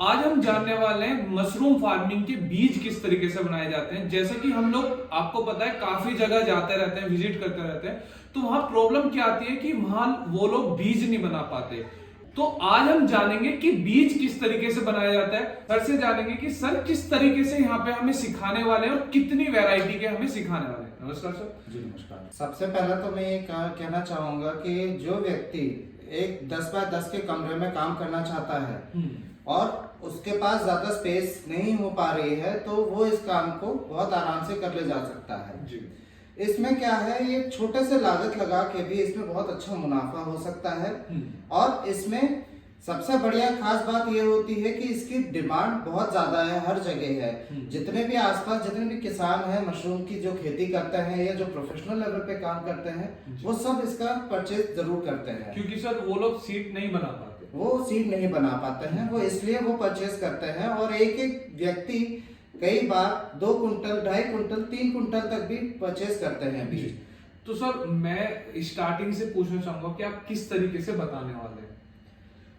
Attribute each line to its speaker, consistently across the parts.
Speaker 1: आज हम जानने वाले हैं मशरूम फार्मिंग के बीज किस तरीके से बनाए जाते हैं। जैसे कि हम लोग, आपको पता है, काफी जगह जाते रहते हैं, विजिट करते रहते हैं, तो वहां प्रॉब्लम क्या आती है कि वहां वो लोग बीज नहीं बना पाते। तो आज हम जानेंगे कि बीज किस तरीके से बनाया जाता है। सर से जानेंगे कि सर किस तरीके से यहाँ पे हमें सिखाने वाले हैं और कितनी वैरायटी के हमें सिखाने वाले हैं। नमस्कार सर।
Speaker 2: जी नमस्कार। सबसे पहले तो मैं ये कहना चाहूंगा कि जो व्यक्ति एक 10 बाय 10 के कमरे में काम करना चाहता है और उसके पास ज्यादा स्पेस नहीं हो पा रही है, तो वो इस काम को बहुत आराम से कर ले जा सकता है।
Speaker 1: जी।
Speaker 2: इसमें क्या है, ये छोटे से लागत लगा के भी इसमें बहुत अच्छा मुनाफा हो सकता है। और इसमें सबसे बढ़िया खास बात ये होती है कि इसकी डिमांड बहुत ज्यादा है, हर जगह है। जितने भी आसपास जितने भी किसान हैं, मशरूम की जो खेती करते हैं या जो प्रोफेशनल लेवल पे काम करते हैं, वो सब इसका परचेज जरूर करते हैं।
Speaker 1: क्योंकि सर वो लोग सीड नहीं बना पाते,
Speaker 2: वो सीड नहीं बना पाते हैं, वो इसलिए वो परचेज करते हैं। और एक एक व्यक्ति कई बार 2 कुंटल, 2.5 कुंटल, 3 कुंटल तक भी परचेज करते हैं बीज।
Speaker 1: तो सर मैं स्टार्टिंग से पूछना चाहूंगा कि आप किस तरीके से बताने वाले हैं।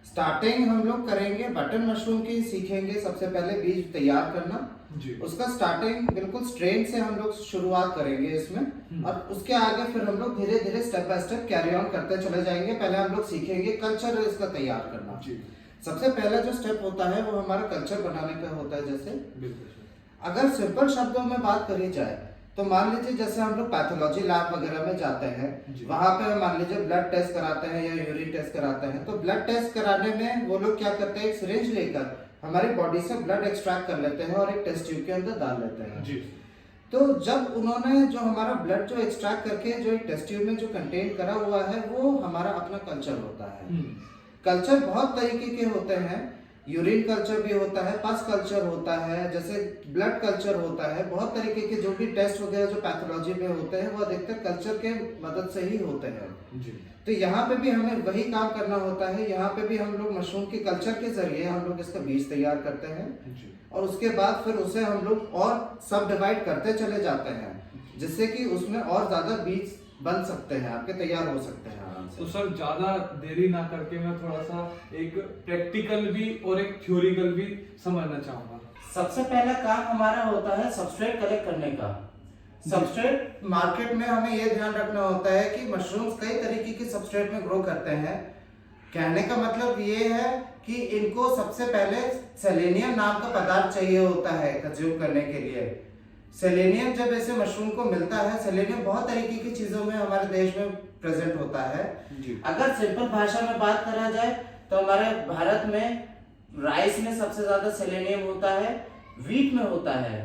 Speaker 2: स्टार्टिंग हम लोग करेंगे बटन मशरूम की, सीखेंगे सबसे पहले बीज तैयार करना
Speaker 1: जी।
Speaker 2: उसका स्टार्टिंग बिल्कुल स्ट्रेन से हम लोग शुरुआत करेंगे इसमें, और उसके आगे फिर हम लोग धीरे धीरे step by step carry on करते चले जाएंगे। पहले हम लोग सीखेंगे कल्चर इसका तैयार करना।
Speaker 1: जी।
Speaker 2: सबसे पहला जो स्टेप होता है वो हमारा कल्चर बनाने का होता है। जैसे
Speaker 1: बिल्कुल।
Speaker 2: अगर सिंपल शब्दों में बात करी जाए तो मान लीजिए जैसे हम लोग पैथोलॉजी लैब वगैरह में जाते हैं, वहां पे मान लीजिए ब्लड टेस्ट कराते हैं या यूरिन टेस्ट कराते हैं, तो ब्लड टेस्ट कराने में वो लोग क्या करते हैं, एक सिरिंज लेकर हमारी बॉडी से ब्लड एक्सट्रैक्ट कर लेते हैं और एक टेस्ट ट्यूब के अंदर डाल लेते हैं।
Speaker 1: जी।
Speaker 2: तो जब उन्होंने जो हमारा ब्लड जो एक्सट्रैक्ट करके जो एक टेस्ट ट्यूब में जो कंटेन करा हुआ है, वो हमारा अपना कल्चर होता है। कल्चर बहुत तरीके के होते हैं, यूरिन कल्चर भी होता है, पस कल्चर होता है, जैसे ब्लड कल्चर होता है। बहुत तरीके के जो भी टेस्ट वगैरह जो पैथोलॉजी में होते हैं वो अधिकतर कल्चर के मदद से ही होते हैं।
Speaker 1: जी।
Speaker 2: तो यहाँ पे भी हमें वही काम करना होता है। यहाँ पे भी हम लोग मशरूम के कल्चर के जरिए हम लोग इसका बीज तैयार करते हैं
Speaker 1: जी। और
Speaker 2: उसके बाद फिर उसे हम लोग और सब डिवाइड करते चले जाते हैं, जिससे कि उसमें और ज्यादा बीज बन सकते हैं, आपके तैयार हो सकते हैं आराम से।
Speaker 1: तो सर ज्यादा देरी ना करके मैं थोड़ा सा एक प्रैक्टिकल भी और एक थ्योरिकल भी समझना चाहूंगा।
Speaker 2: सबसे पहला काम हमारा होता है सबस्ट्रेट कलेक्ट करने का। सबस्ट्रेट मार्केट में हमें यह ध्यान रखना होता है कि मशरूम्स कई तरीके के सबस्ट्रेट में ग्रो करते हैं। कहने का मतलब ये है कि इनको सबसे पहले सेलेनियम नाम का पदार्थ चाहिए होता है कंज्यूम करने के लिए। सेलेनियम जब ऐसे मशरूम को मिलता है, सेलेनियम बहुत तरीके की चीजों में हमारे देश में प्रेजेंट होता है। अगर सिंपल भाषा में बात करा जाए तो हमारे भारत में राइस में सबसे ज्यादा सेलेनियम होता है, व्हीट में होता है,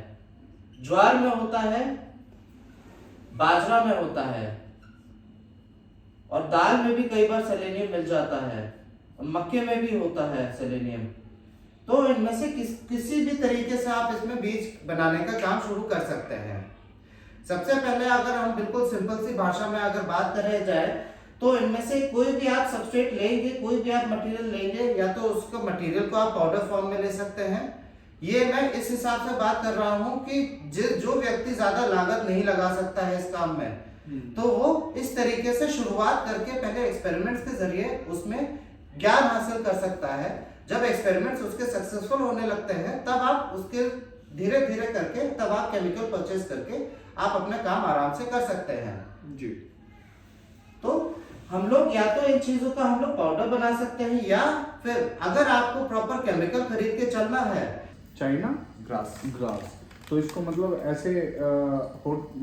Speaker 2: ज्वार में होता है, बाजरा में होता है, और दाल में भी कई बार सेलेनियम मिल जाता है, और मक्के में भी होता है सेलेनियम। तो इनमें से किसी भी तरीके से आप इसमें बीज बनाने का काम शुरू कर सकते हैं। सबसे पहले अगर हम बिल्कुल सिंपल सी भाषा में अगर बात करें जाए तो इनमें से कोई भी आप सबस्ट्रेट लेंगे, कोई भी आप मटेरियल लेंगे, या तो उसको मटेरियल को आप पाउडर फॉर्म में ले सकते हैं। ये मैं इस हिसाब से बात कर रहा हूँ कि जो व्यक्ति ज्यादा लागत नहीं लगा सकता है इस काम में, तो वो इस तरीके से शुरुआत करके पहले एक्सपेरिमेंट्स के जरिए उसमें ज्ञान हासिल कर सकता है। जब एक्सपेरिमेंट्स उसके सक्सेसफुल होने लगते हैं तब आप उसके धीरे धीरे करके तब आप केमिकल परचेज करके आप अपना काम आराम से कर सकते हैं।
Speaker 1: जी।
Speaker 2: तो हम लोग या तो इन चीजों का हम लोग पाउडर बना सकते हैं, या फिर अगर आपको प्रॉपर केमिकल खरीद के चलना है,
Speaker 3: चाइना
Speaker 2: ग्रास
Speaker 3: तो इसको मतलब ऐसे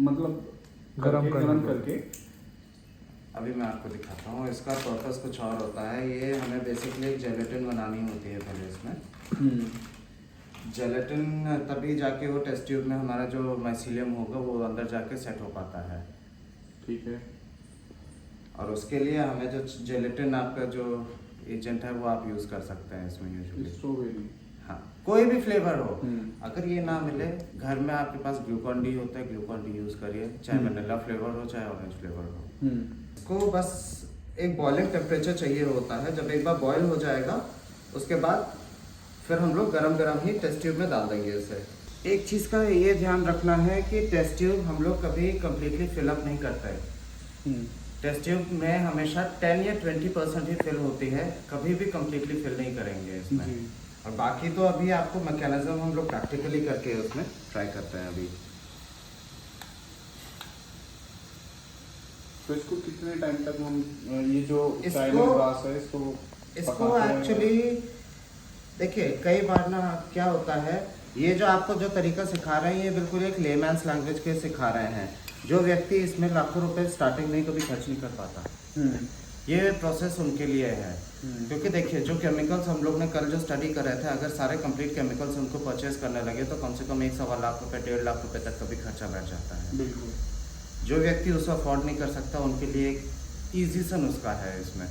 Speaker 3: मतलब गरम करके
Speaker 2: अभी मैं आपको दिखाता हूँ। इसका पर्पस कुछ और होता है। ये हमें बेसिकली जेलेटिन बनानी होती है पहले इसमें। जेलेटिन तभी जाके वो टेस्ट ट्यूब में हमारा जो माइसीलियम होगा वो अंदर जाके सेट हो पाता है।
Speaker 3: ठीक है।
Speaker 2: और उसके लिए हमें जो जेलेटिन आपका जो एजेंट है वो आप यूज़ कर सकते हैं इसमें यूजुअली।
Speaker 3: स्ट्रॉबेरी,
Speaker 2: हाँ, कोई भी फ्लेवर हो। अगर ये ना मिले, घर में आपके पास ग्लूकॉन डी होता है, ग्लूकॉन डी यूज़ करिए, चाहे वनीला फ्लेवर हो चाहे ऑरेंज फ्लेवर हो। इसको बस एक बॉइलिंग टेम्परेचर चाहिए होता है। जब एक बार बॉयल हो जाएगा उसके बाद फिर हम लोग गरम ही टेस्ट ट्यूब में डाल देंगे इसे। एक चीज़ का ये ध्यान रखना है कि टेस्ट ट्यूब हम लोग कभी कम्प्लीटली फिलअप नहीं करते। टेस्ट ट्यूब में हमेशा 10 या 20% ही फिल होती है, कभी भी कम्प्लीटली फिल नहीं करेंगे इसमें। और बाकी तो अभी आपको मैकेनिज्म हम लोग प्रैक्टिकली करके उसमें ट्राई करते हैं अभी।
Speaker 3: तो इसको कितने टाइम तक हम ये जो
Speaker 2: इसको-
Speaker 3: चाइना ग्रास है इसको पकाते हैं?
Speaker 2: एक्चुअली देखिए कई बार ना क्या होता है, ये जो आपको जो तरीका सिखा रहे हैं ये बिल्कुल एक लेमैन्स लैंग्वेज के सिखा रहे हैं। जो व्यक्ति इसमें लाखों रुपए स्टार्टिंग में कभी खर्च नहीं कर पाता, ये प्रोसेस उनके लिए है। क्योंकि देखिए जो केमिकल्स हम लोग ने कल जो स्टडी कर रहे थे, अगर सारे कंप्लीट केमिकल्स उनको परचेज करने लगे तो कम से कम 1-1.25 लाख रुपए 1.5 लाख रुपए तक का भी खर्चा बैठ जाता है।
Speaker 3: बिल्कुल।
Speaker 2: जो व्यक्ति उसे अफोर्ड नहीं कर सकता उनके लिए एक ईजी सा नुस्खा है इसमें।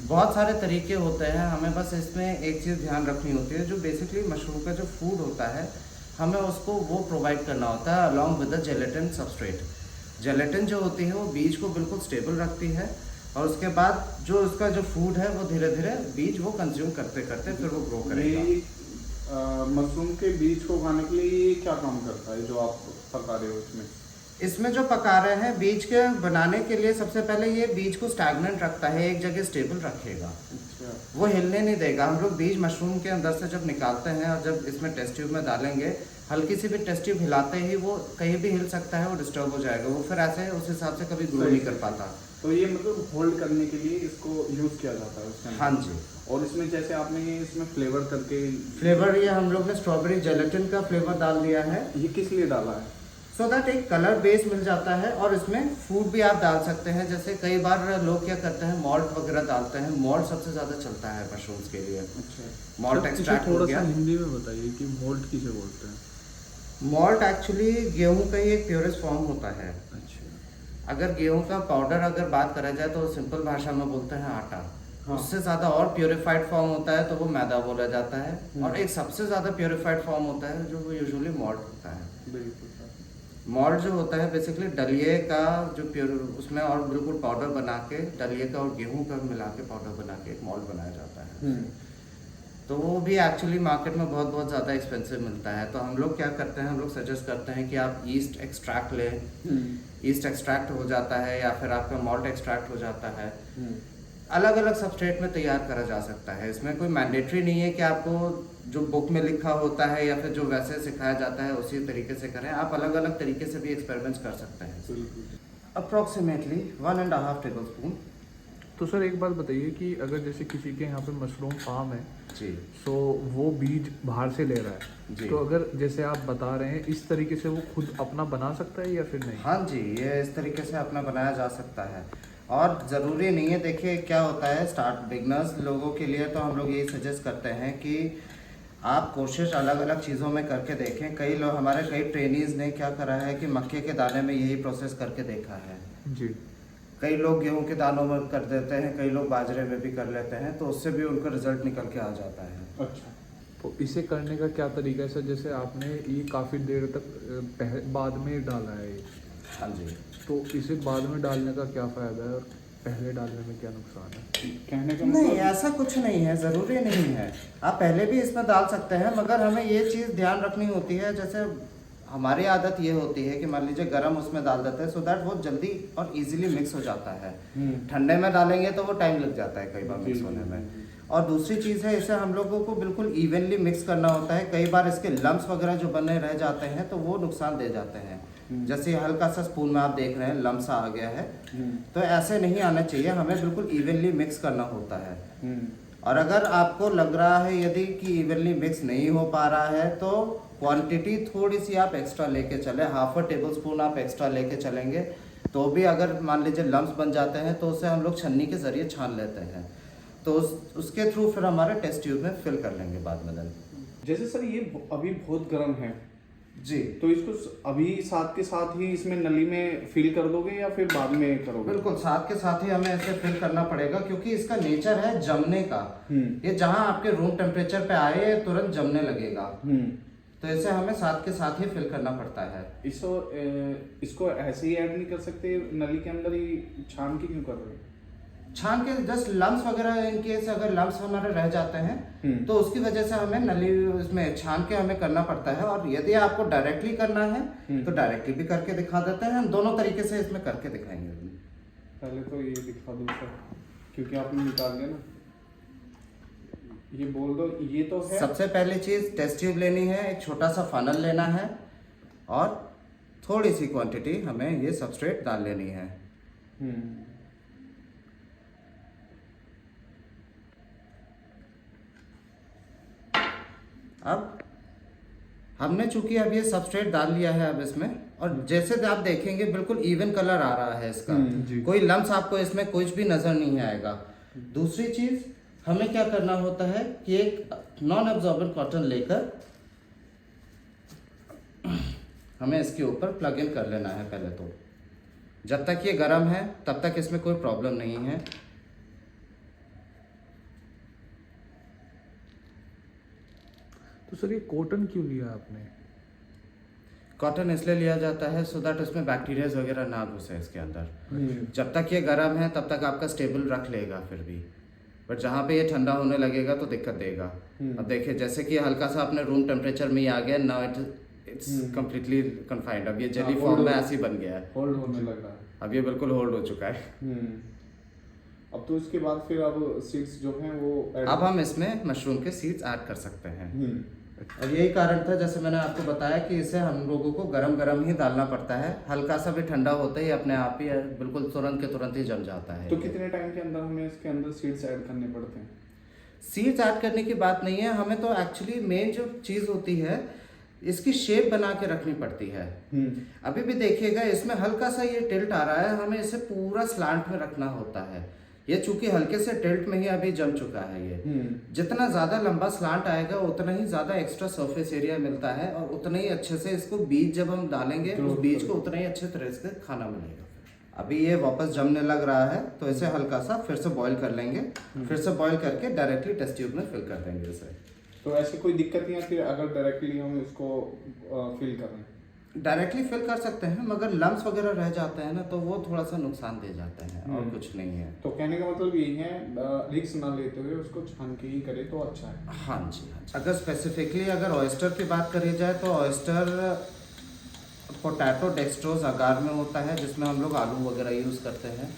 Speaker 2: बहुत सारे तरीके होते हैं, हमें बस इसमें एक चीज़ ध्यान रखनी होती है, जो बेसिकली मशरूम का जो फूड होता है हमें उसको वो प्रोवाइड करना होता है along with the gelatin substrate. Gelatin जो होती है वो बीज को बिल्कुल स्टेबल रखती है और उसके बाद जो उसका जो फूड है वो धीरे धीरे बीज वो कंज्यूम करते करते फिर वो ग्रो करेगा।
Speaker 3: मशरूम के बीज को उगाने के लिए ये क्या काम करता है जो आप पका रहे हो इसमें?
Speaker 2: इसमें जो पका रहे हैं बीज के बनाने के लिए सबसे पहले ये बीज को स्टैग्नेंट रखता है, एक जगह स्टेबल रखेगा,
Speaker 3: अच्छा।
Speaker 2: वो हिलने नहीं देगा। हम लोग बीज मशरूम के अंदर से जब निकालते हैं और जब इसमें टेस्ट ट्यूब में डालेंगे, हल्की सी भी टेस्ट ट्यूब हिलाते ही वो कहीं भी हिल सकता है, वो डिस्टर्ब हो जाएगा, वो फिर ऐसे उस हिसाब से कभी ग्रो नहीं कर पाता।
Speaker 3: तो ये मतलब होल्ड करने के लिए इसको यूज किया जाता है उसमें?
Speaker 2: हाँ जी।
Speaker 3: और इसमें जैसे आपने ये इसमें फ्लेवर करके
Speaker 2: फ्लेवर ये हम लोग ने स्ट्रॉबेरी जेलेटिन का फ्लेवर डाल दिया है,
Speaker 3: ये किस लिए डाला है?
Speaker 2: सो दैट एक कलर बेस मिल जाता है। और इसमें फूड भी आप डाल सकते हैं, जैसे कई बार लोग क्या करते हैं मॉल्ट वगैरह डालते हैं। मॉल्ट सबसे ज़्यादा चलता है मशरूम्स के लिए।
Speaker 3: अच्छा।
Speaker 2: मॉल्ट एक्सट्रैक्ट हो
Speaker 4: थोड़ा
Speaker 2: गया।
Speaker 4: सा हिंदी में बताइए कि मोल्ट किसे बोलते हैं?
Speaker 2: मॉल्ट एक्चुअली गेहूं का ही एक प्योरेस्ट फॉर्म होता है।
Speaker 4: अच्छा।
Speaker 2: अगर गेहूं का पाउडर अगर बात करा जाए तो सिंपल भाषा में बोलते हैं आटा।
Speaker 3: हाँ।
Speaker 2: उससे ज़्यादा और प्योरीफाइड फॉर्म होता है तो वो मैदा बोला जाता है। और एक सबसे ज़्यादा प्योरीफाइड फॉर्म होता है जो वो यूजुअली मॉल्ट होता है।
Speaker 3: बिल्कुल।
Speaker 2: मॉल्ट जो होता है बेसिकली डलिए का जो प्योर उसमें और बिल्कुल पाउडर बना के डलिए का और गेहूं का मिला के पाउडर बना के एक मॉल्ट बनाया जाता है। तो वो भी एक्चुअली मार्केट में बहुत बहुत ज़्यादा एक्सपेंसिव मिलता है। तो हम लोग क्या करते हैं, हम लोग सजेस्ट करते हैं कि आप ईस्ट एक्सट्रैक्ट लें। ईस्ट एक्सट्रैक्ट हो जाता है या फिर आपका मॉल्ट एक्सट्रैक्ट हो जाता है। अलग अलग सबस्ट्रेट में तैयार करा जा सकता है। इसमें कोई मैंडेटरी नहीं है कि आपको जो बुक में लिखा होता है या फिर जो वैसे सिखाया जाता है उसी तरीके से करें। आप अलग अलग तरीके से भी एक्सपेरिमेंट्स कर सकते हैं। Approximately 1.5 table spoon.
Speaker 4: तो सर एक बात बताइए कि अगर जैसे किसी के यहाँ पे मशरूम फार्म है
Speaker 2: जी
Speaker 4: तो वो बीज बाहर से ले रहा है,
Speaker 2: जी।
Speaker 4: तो अगर जैसे आप बता रहे हैं इस तरीके से वो खुद अपना बना सकता है या फिर नहीं?
Speaker 2: हाँ जी, ये इस तरीके से अपना बनाया जा सकता है और ज़रूरी नहीं है। देखिए क्या होता है, स्टार्ट बिगनर्स लोगों के लिए तो हम लोग यही सजेस्ट करते हैं कि आप कोशिश अलग अलग चीज़ों में करके देखें। कई लोग हमारे कई ट्रेनीज़ ने क्या करा है कि मक्के के दाने में यही प्रोसेस करके देखा है।
Speaker 4: जी।
Speaker 2: कई लोग गेहूं के दानों में कर देते हैं, कई लोग बाजरे में भी कर लेते हैं, तो उससे भी उनका रिजल्ट निकल के आ जाता है।
Speaker 3: अच्छा।
Speaker 4: तो इसे करने का क्या तरीका है सर? जैसे आपने ये काफ़ी देर तक बाद में डाला है ये,
Speaker 2: हाँ जी।
Speaker 4: तो इसे बाद में डालने का क्या फ़ायदा है और पहले डालने में क्या नुकसान है?
Speaker 3: कहने का
Speaker 2: नहीं,
Speaker 3: मतलब
Speaker 2: ऐसा कुछ नहीं है, ज़रूरी नहीं है। आप पहले भी इसमें डाल सकते हैं, मगर हमें ये चीज़ ध्यान रखनी होती है। जैसे हमारी आदत ये होती है कि मान लीजिए गरम उसमें डाल देते हैं, सो दैट वो जल्दी और इजीली मिक्स हो जाता है। ठंडे में डालेंगे तो वो टाइम लग जाता है कई बार मिक्स होने में। और दूसरी चीज़ है, इसे हम लोगों को बिल्कुल इवनली मिक्स करना होता है। कई बार इसके लम्स वगैरह जो बने रह जाते हैं तो वो नुकसान दे जाते हैं। जैसे हल्का सा स्पून में आप देख रहे हैं लम्स आ गया है, तो ऐसे नहीं आना चाहिए। हमें बिल्कुल इवनली मिक्स करना होता है। और अगर आपको लग रहा है यदि कि इवनली मिक्स नहीं हो पा रहा है तो क्वांटिटी थोड़ी सी आप एक्स्ट्रा लेके चले, 1/2 टेबल स्पून आप एक्स्ट्रा लेके चलेंगे तो भी अगर मान लीजिए लम्स बन जाते हैं तो उसे हम लोग छन्नी के ज़रिए छान लेते हैं, तो उसके थ्रू फिर हमारे टेस्ट ट्यूब में फिल कर लेंगे बाद में। दिन
Speaker 3: जैसे सर ये अभी बहुत गर्म है
Speaker 2: जी,
Speaker 3: तो इसको अभी साथ के साथ ही इसमें नली में फिल कर दोगे या फिर बाद में करोगे?
Speaker 2: बिल्कुल साथ के साथ ही हमें इसे फिल करना पड़ेगा क्योंकि इसका नेचर है जमने का। ये जहां आपके रूम टेम्परेचर पे आए ये तुरंत जमने लगेगा, तो इसे हमें साथ के साथ ही फिल करना पड़ता है।
Speaker 3: इसको ऐसे ही ऐड नहीं कर सकते, नली के अंदर ही छान के क्यों कर रहे हो?
Speaker 2: छान के जस्ट लम्स वगैरह इन केस अगर लम्स हमारे रह जाते हैं तो उसकी वजह से हमें नली इसमें छान के हमें करना पड़ता है। और यदि आपको डायरेक्टली करना है तो डायरेक्टली भी करके दिखा देते हैं। हम दोनों तरीके से इसमें करके दिखाएंगे।
Speaker 3: पहले तो ये दिखा दो सर, क्योंकि आपने निकाल लिया ना। ये बोल दो, ये तो है।
Speaker 2: सबसे पहली चीज टेस्ट ट्यूब लेनी है, एक छोटा सा फनल लेना है और थोड़ी सी क्वांटिटी हमें ये सबस्ट्रेट डाल लेनी है। अब हमने चूंकि अब ये सबस्ट्रेट डाल लिया है अब इसमें, और जैसे आप देखेंगे बिल्कुल इवन कलर आ रहा है इसका,
Speaker 4: जी।
Speaker 2: कोई लम्स आपको इसमें कुछ भी नजर नहीं आएगा। दूसरी चीज हमें क्या करना होता है कि एक नॉन एब्जॉर्बेंट कॉटन लेकर हमें इसके ऊपर प्लग इन कर लेना है पहले तो। जब तक ये गर्म है तब तक इसमें कोई प्रॉब्लम नहीं है।
Speaker 4: तो सर ये कॉटन क्यों लिया आपने?
Speaker 2: कॉटन इसलिए लिया जाता है सो दैट उसमें बैक्टीरियाज वगैरह ना घुसे इसके अंदर। जब तक ये गर्म है तब तक आपका स्टेबल रख लेगा फिर भी, बट जहाँ पे ये ठंडा होने लगेगा तो दिक्कत देगा। अब देखिए जैसे कि हल्का सा अपने रूम टेम्परेचर में ही आ गया, नाउ इट्स कंप्लीटली कन्फाइंड। अब ये जेली फॉर्म में ऐसे ही बन गया है,
Speaker 3: होल्ड होने लग रहा है।
Speaker 2: अब ये बिल्कुल होल्ड हो चुका है।
Speaker 3: अब तो इसके बाद फिर अब सीड्स जो हैं वो
Speaker 2: अब हम इसमें मशरूम के सीड्स ऐड कर सकते हैं। और यही कारण था, जैसे मैंने आपको बताया कि इसे हम लोगों को गरम गरम ही डालना पड़ता है। हल्का सा भी ठंडा होता ही अपने आप ही बिल्कुल तुरंत के तुरंत ही जम जाता है।
Speaker 3: तो कितने टाइम के अंदर हमें इसके अंदर सीड्स ऐड करने पड़ते हैं?
Speaker 2: सीड्स ऐड करने की बात नहीं है, हमें तो एक्चुअली मेन जो चीज़ होती है इसकी शेप बना के रखनी पड़ती है। अभी भी देखिएगा इसमें हल्का सा ये टिल्ट आ रहा है, हमें इसे पूरा स्लांट में रखना होता है। ये चूंकि हल्के से टिल्ट में ही अभी जम चुका है ये। जितना ज्यादा लंबा स्लांट आएगा उतना ही ज्यादा एक्स्ट्रा सरफेस एरिया मिलता है और उतना ही अच्छे से इसको बीज जब हम डालेंगे उस बीज को उतना ही अच्छे तरह से खाना मिलेगा। अभी ये वापस जमने लग रहा है तो इसे हल्का सा फिर से बॉईल कर लेंगे, फिर से बॉईल करके डायरेक्टली टेस्ट ट्यूब में फिल कर देंगे इसे।
Speaker 3: तो ऐसी कोई दिक्कत नहीं आती अगर डायरेक्टली हम इसको फिल करें?
Speaker 2: डायरेक्टली फिल कर सकते हैं, मगर लम्स वगैरह रह जाते हैं ना तो वो थोड़ा सा नुकसान दे जाते हैं और कुछ नहीं है।
Speaker 3: तो कहने का मतलब यही है, रिस्क ना लेते हुए उसको छान के ही करे तो अच्छा है।
Speaker 2: हाँ जी, हाँ जी। अगर स्पेसिफिकली अगर ऑयस्टर की बात करी जाए तो ऑयस्टर पोटैटो डेक्सट्रोज आकार में होता है, जिसमें हम लोग आलू वगैरह यूज़ करते हैं।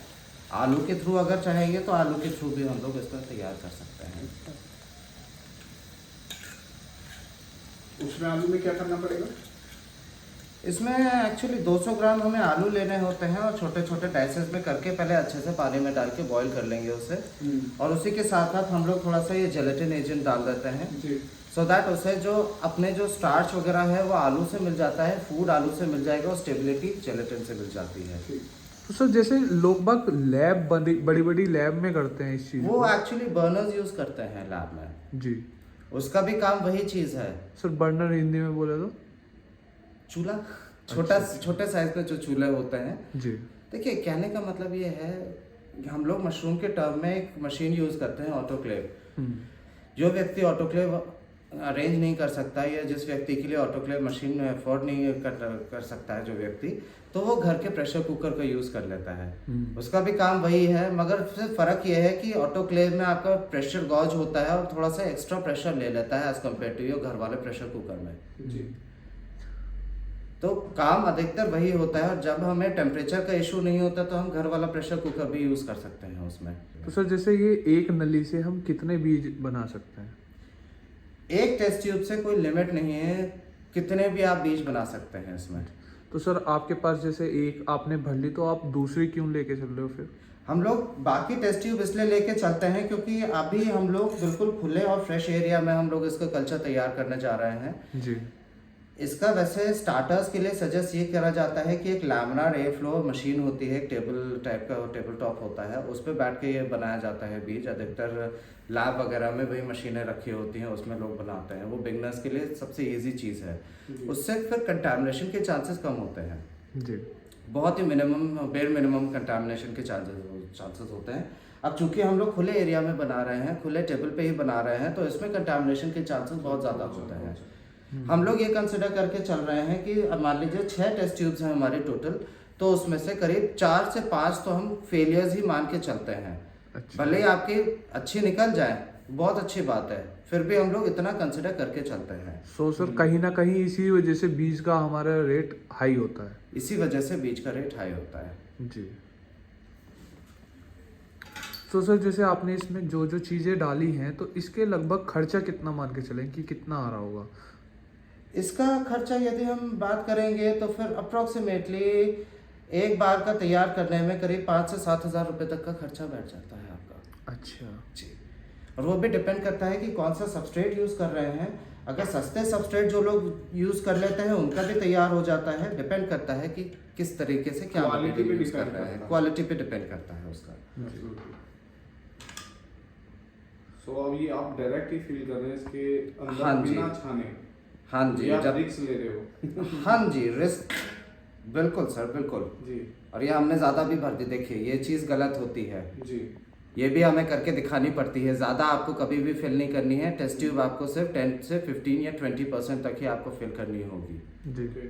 Speaker 2: आलू के थ्रू अगर चाहेंगे तो आलू के थ्रू भी हम लोग इसमें तैयार कर सकते हैं।
Speaker 3: उसमें आलू में क्या करना पड़ेगा?
Speaker 2: इसमें एक्चुअली 200 ग्राम हमें आलू लेने होते हैं और छोटे छोटे डाइसेस में करके पहले अच्छे से पानी में डाल के बॉईल कर लेंगे उसे। और उसी के साथ साथ हम लोग थोड़ा सा ये जेलेटिन एजेंट डाल देते हैं सो दैट उसे जो अपने जो स्टार्च वगैरह है वो आलू से मिल जाता है, फूड आलू से मिल जाएगा और स्टेबिलिटी जेलेटिन से मिल जाती है।
Speaker 4: तो सर जैसे लोग बाग लैब बड़ी बड़ी लैब में करते हैं इस चीज़
Speaker 2: वो
Speaker 4: को।
Speaker 2: एक्चुअली बर्नर्स यूज करते हैं लैब में,
Speaker 4: जी।
Speaker 2: उसका भी काम वही चीज़ है।
Speaker 4: सर बर्नर हिंदी में बोले तो
Speaker 2: चूल्हा,
Speaker 4: अच्छा।
Speaker 2: छोटे साइज में जो चूल्हे होते हैं।
Speaker 4: जी।
Speaker 2: देखिए कहने का मतलब ये है कि हम लोग मशरूम के टर्म में एक मशीन यूज करते हैं ऑटोक्लेव। जो व्यक्ति ऑटोक्लेव अरेंज नहीं कर सकता या जिस व्यक्ति के लिए ऑटोक्लेव मशीन अफोर्ड नहीं कर सकता है जो व्यक्ति, तो वो घर के प्रेशर कुकर का यूज कर लेता है। उसका भी काम वही है, मगर सिर्फ फर्क ये है कि ऑटोक्लेव में आपका प्रेशर गॉज होता है और थोड़ा सा एक्स्ट्रा प्रेशर ले लेता है एज कम्पेयर टू योर घर वाले प्रेशर कुकर में।
Speaker 3: जी।
Speaker 2: तो काम अधिकतर वही होता है, और जब हमें टेम्परेचर का इशू नहीं होता तो हम घर वाला प्रेशर कुकर भी यूज कर सकते हैं उसमें।
Speaker 4: तो सर जैसे ये एक नली से हम कितने बीज बना सकते हैं?
Speaker 2: एक टेस्ट ट्यूब से कोई लिमिट नहीं है, कितने भी आप बीज बना सकते हैं इसमें।
Speaker 4: तो सर आपके पास जैसे एक आपने भर ली तो आप दूसरी क्यों लेके चल रहे हो फिर?
Speaker 2: हम लोग बाकी टेस्ट ट्यूब इसलिए लेके चलते हैं क्योंकि अभी हम लोग बिल्कुल खुले और फ्रेश एरिया में हम लोग इसका कल्चर तैयार करने जा रहे हैं।
Speaker 4: जी।
Speaker 2: इसका वैसे स्टार्टर्स के लिए सजेस्ट ये करा जाता है कि एक लैमिनार एयर फ्लो मशीन होती है, टेबल टाइप का टेबल टॉप होता है, उस पर बैठ के ये बनाया जाता है बीज। अधिकतर लैब वगैरह में वही मशीनें रखी होती हैं, उसमें लोग बनाते हैं। वो बिगनर्स के लिए सबसे इजी चीज़ है, उससे फिर कंटामिनेशन के चांसेस कम होते हैं।
Speaker 4: जी।
Speaker 2: बहुत ही बेर मिनिमम कंटामिनेशन के चांसेस होते हैं। अब चूंकि हम लोग खुले एरिया में बना रहे हैं, खुले टेबल पे ही बना रहे हैं, तो इसमें कंटामिनेशन के चांसेस बहुत ज़्यादा होते हैं। हम लोग ये कंसिडर करके चल रहे हैं कि अब मान लीजिए 6 टेस्ट ट्यूब्स हैं हमारे टोटल, तो उसमें से करीब 4 से 5 तो हम फेलियर्स ही मान के चलते हैं।
Speaker 4: अच्छा।
Speaker 2: भले ही आपकी अच्छी निकल जाए, बहुत अच्छी बात है, फिर भी हम लोग इतना कंसिडर करके चलते हैं।
Speaker 4: सो सर कहीं ना कहीं इसी वजह से बीज का हमारा रेट हाई होता है।
Speaker 2: इसी वजह से बीज का रेट हाई होता है।
Speaker 4: जी। तो सर जैसे आपने इसमें जो जो चीज़ें डाली हैं तो इसके लगभग खर्चा कितना मान के चलें कि कितना आ रहा होगा?
Speaker 2: इसका खर्चा यदि हम बात करेंगे तो फिर अप्रोक्सीमेटली एक बार का तैयार करने में करीब 5 से 7 हज़ार रुपये तक का खर्चा बैठ जाता है आपका।
Speaker 4: अच्छा
Speaker 2: जी, और वो भी डिपेंड करता है कि कौन सा सबस्ट्रेट यूज़ कर रहे हैं। अगर सस्ते सबस्ट्रेट जो लोग यूज़ कर लेते हैं उनका भी तैयार हो जाता है। डिपेंड करता है कि किस तरीके से क्या
Speaker 3: Quality पे
Speaker 2: यूज़ कर
Speaker 3: depend
Speaker 2: रहे हैं,
Speaker 3: करता है।
Speaker 2: क्वालिटी पे डिपेंड करता है उसका।
Speaker 3: सो अब ये आप डायरेक्ट ही फील कर रहे हैं इसके अंदर
Speaker 2: हाँ जी।
Speaker 3: बिना छाने,
Speaker 2: हाँ जी,
Speaker 3: या
Speaker 2: जब
Speaker 3: रिस्क ले रहे हो?
Speaker 2: हाँ जी, रिस्क बिल्कुल सर, बिल्कुल।
Speaker 3: जी
Speaker 2: और ये हमने ज़्यादा भी भर दी। देखिए ये चीज़ गलत होती है,
Speaker 3: जी
Speaker 2: ये भी हमें करके दिखानी पड़ती है। ज़्यादा आपको कभी भी फिल नहीं करनी है। टेस्ट ट्यूब आपको सिर्फ 10 से 15 या 20% तक ही आपको फिल करनी होगी।
Speaker 4: जी।
Speaker 3: ओके।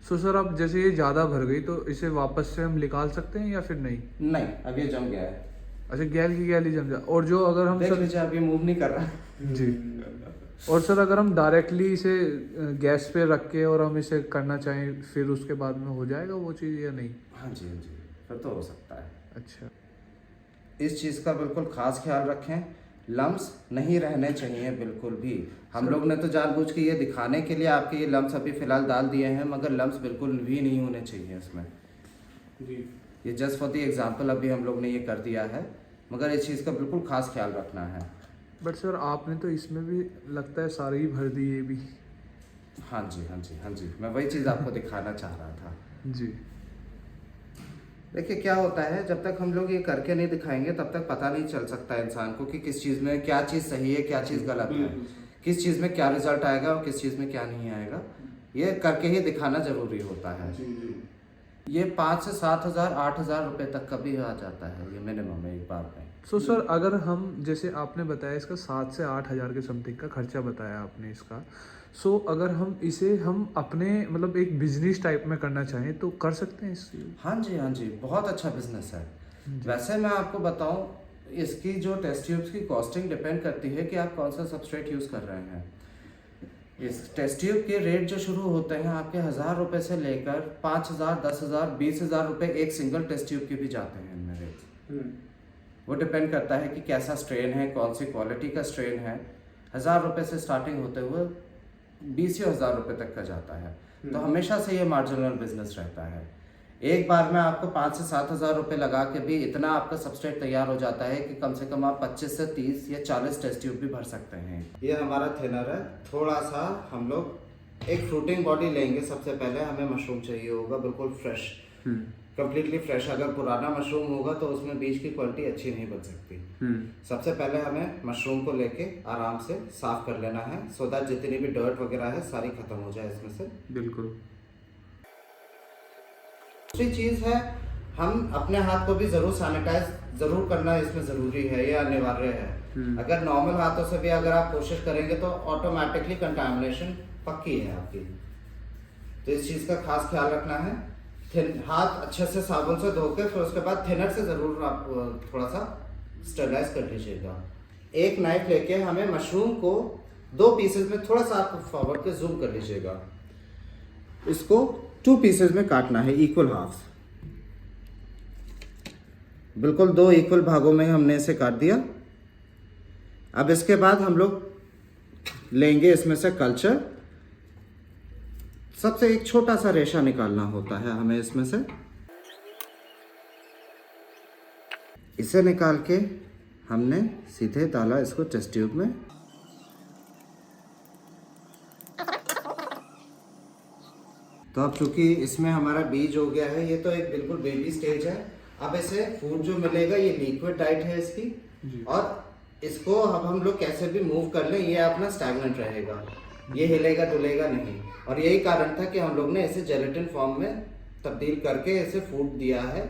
Speaker 4: सो सर अब जैसे ये ज़्यादा भर गई तो इसे वापस से हम निकाल सकते हैं या फिर नहीं?
Speaker 2: नहीं, अब ये जम गया है।
Speaker 4: अच्छा गैल की गैल ही जम जाए। और जो अगर हम
Speaker 2: देख
Speaker 4: सर
Speaker 2: लीजिए, अभी मूव नहीं कर रहा।
Speaker 4: जी, और सर अगर हम डायरेक्टली इसे गैस पे रख के और हम इसे करना चाहें फिर उसके बाद में हो जाएगा वो चीज़ या नहीं?
Speaker 2: हाँ जी, हाँ जी, फिर तो हो सकता है।
Speaker 4: अच्छा
Speaker 2: इस चीज़ का बिल्कुल खास ख्याल रखें, लम्स नहीं रहने चाहिए बिल्कुल भी। हम लोग ने तो जानबूझ के ये दिखाने के लिए आपके ये लम्स अभी फ़िलहाल डाल दिए हैं, मगर लम्स बिल्कुल भी नहीं होने चाहिए इसमें।
Speaker 3: जी
Speaker 2: ये जस्ट फॉर द एग्जाम्पल अभी हम लोग ने ये कर दिया है, मगर इस चीज़ का बिल्कुल खास ख्याल रखना है।
Speaker 4: बट सर आपने तो इसमें भी लगता है सारी ही भर दी ये भी।
Speaker 2: हाँ जी, हाँ जी, हाँ जी, मैं वही चीज़ आपको दिखाना चाह रहा था।
Speaker 4: जी
Speaker 2: देखिए क्या होता है, जब तक हम लोग ये करके नहीं दिखाएंगे तब तक पता नहीं चल सकता इंसान को कि किस चीज़ में क्या चीज़ सही है, क्या चीज़ गलत है, किस चीज़ में क्या रिजल्ट आएगा और किस चीज़ में क्या नहीं आएगा। ये करके ही दिखाना ज़रूरी होता है।
Speaker 3: जी जी
Speaker 2: ये 5 से 7 हज़ार 8 हज़ार रुपये तक का भी आ जाता है, ये मिनिमम है एक बार में।
Speaker 4: सो सर अगर हम जैसे आपने बताया इसका 7 से 8 हज़ार के समथिंग का खर्चा बताया आपने इसका, सो अगर हम इसे हम अपने मतलब एक बिजनेस टाइप में करना चाहें तो कर सकते हैं इससे?
Speaker 2: हाँ जी, हाँ जी, बहुत अच्छा बिजनेस है। वैसे मैं आपको बताऊं, इसकी जो टेस्ट ट्यूब्स की कॉस्टिंग डिपेंड करती है कि आप कौन सा सबस्ट्रेट यूज़ कर रहे हैं। इस टेस्ट ट्यूब के रेट जो शुरू होते हैं आपके 1000 रुपये से लेकर 5000, 10,000, 20,000 रुपये एक सिंगल टेस्ट ट्यूब के भी जाते हैं इनमें रेट। वो डिपेंड करता है कि कैसा स्ट्रेन है, कौन सी क्वालिटी का स्ट्रेन है। 1000 रुपये से स्टार्टिंग होते हुए 20,000 रुपये तक का जाता है। तो हमेशा से ये मार्जिनल बिजनेस रहता है। एक बार में आपको 5 से 7 हज़ार रुपये लगा के भी इतना आपका सबस्ट्रेट तैयार हो जाता है कि कम से कम आप 25 से 30 या 40 टेस्ट ट्यूब भी भर सकते हैं। ये हमारा थिनर है। थोड़ा सा हम लोग एक फ्रूटिंग बॉडी लेंगे। सबसे पहले हमें मशरूम चाहिए होगा बिल्कुल फ्रेश, कंप्लीटली फ्रेश। अगर पुराना मशरूम होगा तो उसमें बीज की क्वालिटी अच्छी नहीं बन सकती। सबसे पहले हमें मशरूम को लेके आराम से साफ कर लेना है, सो दैट जितनी भी डर्ट वगैरह है सारी खत्म हो जाए इसमें से।
Speaker 4: बिल्कुल।
Speaker 2: दूसरी चीज़ है, हम अपने हाथ को भी ज़रूर सैनिटाइज ज़रूर करना इसमें ज़रूरी है, ये अनिवार्य है। अगर नॉर्मल हाथों से भी अगर आप कोशिश करेंगे तो ऑटोमेटिकली कंटामिनेशन पक्की है आपकी। तो इस चीज़ का खास ख्याल रखना है। हाथ अच्छे से साबुन से धो के फिर उसके बाद थिनर से ज़रूर आप थोड़ा सा स्टरलाइज कर लीजिएगा। एक नाइफ लेके हमें मशरूम को 2 पीसेस में थोड़ा सा आप फॉरवर्ड के जूम कर लीजिएगा। इसको 2 पीसेस में काटना है, इक्वल हाफ। बिल्कुल 2 इक्वल भागों में हमने इसे काट दिया। अब इसके बाद हम लोग लेंगे इसमें से कल्चर। सबसे एक छोटा सा रेशा निकालना होता है हमें इसमें से। इसे निकाल के हमने सीधे डाला इसको टेस्ट ट्यूब में। तो अब चूंकि इसमें हमारा बीज हो गया है, ये तो एक बिल्कुल बेबी स्टेज है। अब इसे फूड जो मिलेगा ये लिक्विड डाइट है इसकी, और इसको अब हम लोग कैसे भी मूव कर लें ये अपना स्टैग्नेंट रहेगा, ये हिलेगा डुलेगा नहीं। और यही कारण था कि हम लोग ने इसे जेलेटिन फॉर्म में तब्दील करके इसे फूड दिया है,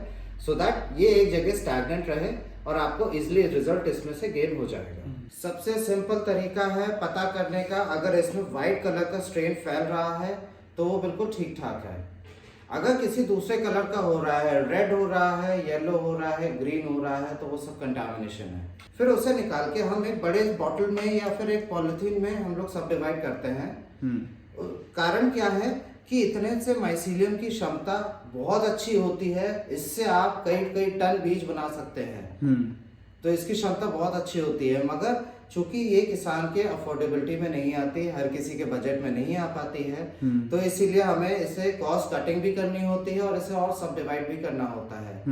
Speaker 2: सो दैट ये एक जगह स्टैग्नेंट रहे और आपको इजीली रिजल्ट इसमें से गेन हो जाएगा। सबसे सिंपल तरीका है पता करने का, अगर इसमें वाइट कलर का स्ट्रेन फैल रहा है तो वो बिल्कुल ठीक ठाक है। अगर किसी दूसरे कलर का हो रहा है, रेड हो रहा है, येलो हो रहा है, ग्रीन हो रहा है, तो वो सब कंटामिनेशन है। फिर उसे निकाल के हम एक बड़े बॉटल में या फिर एक पॉलिथीन में हम लोग सब डिवाइड करते हैं। कारण क्या है कि इतने से माइसीलियम की क्षमता बहुत अच्छी होती है, इससे आप कई कई टन बीज बना सकते हैं। तो इसकी क्षमता बहुत अच्छी होती है, मगर चूंकि ये किसान के अफोर्डेबिलिटी में नहीं आती, हर किसी के बजट में नहीं आ पाती है, तो इसीलिए हमें इसे कॉस्ट कटिंग भी करनी होती है और इसे और सब डिवाइड भी करना होता है।